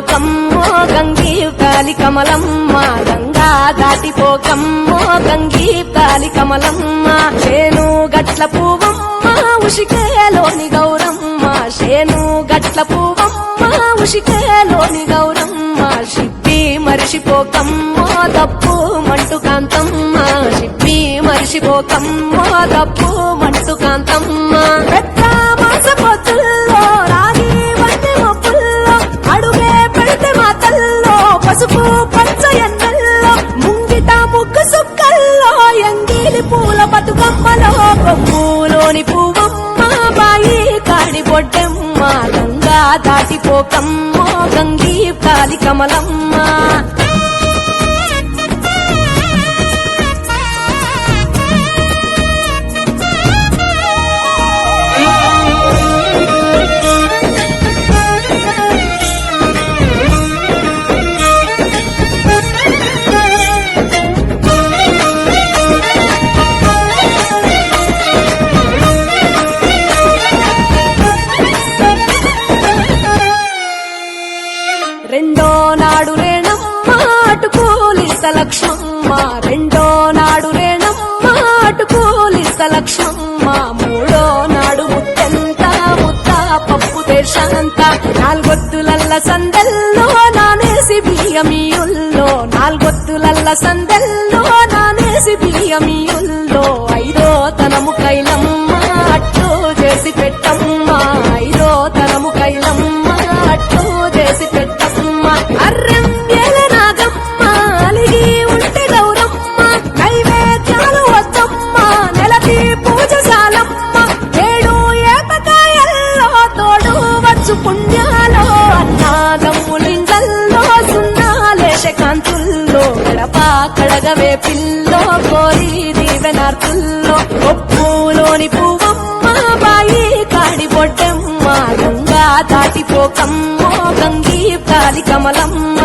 దాటిపోకమ్మో గంగీ కాలి కమలమ్మ గంగా దాటిపోకమ్మో గంగీ కాలి కమలమ్మ చేను గట్ల పువ్వమ్మ ఉషికేలోని గౌరమ్మ చేను గట్ల పువ్వమ్మ ఉషికేలోని గౌరమ్మ షిప్పి మరిషిపోకమ్మో తప్పు మంటు కాంతమ్మ షిప్పి మరిషిపోకమ్మో తప్పు మంటు కాంతమ్మ పెద్ద మాస పొత్తుల్లో రాగి వంటి మొప్పుల్లో అడుగే పెడితే మాతల్లో పసుపు పచ్చ ఎన్నెల్లో ముంగిట ముగ్గు సుక్కల్లో ఎంగిలి పూల బతుకమ్మలో కొమ్ములోని పువ్వమ్మ బాయి కాడి బొడ్డెమ్మ గంగా దాటిపోకమ్మో గంగీ కాలి కమలమ్మ రెండో నాడు రేణమ్మ అటుకూలిస్త లక్ష్మమ్మ రెండో నాడు రేణమ్మ అటుకూలిస్త లక్ష్మమ్మ మూడో నాడు ముట్టెంత ముద్ద పప్పు దేశంత నాలుగొత్తులల్ల సందెల్లో నానేసి బియ్యమియుల్లో నాలుగొత్తులల్ల సందెల్లో నానేసి బియ్యమియుల్లో ఐదో తనము కైలమ్మ అట్టు చేసి పెట్టమ్మ ఐదో తనము కైలమ్మ అట్టు చేసి పెట్టమ్మ అర్రం ఏల నాగమ్మ అలిగి ఉంటే గౌరమ్మ నైవేద్యాలు వద్దమ్మ నెలకి పూజశాలమ్మ ఏడు ఏపకాయల్లో తోడు వచ్చు పుణ్యాలో అన్నాదమ్ములింగల్లో సున్నాలేశ కాంతుల్లో గడప కడగవే పిల్లో కోరి దీవెనార్తుల్లో ఒప్పులోని పువ్వమ్మ బాయి కాడి బొడ్డెమ్మ గంగా దాటిపోకమ్మో గంగీ కాలి కమలమ్మ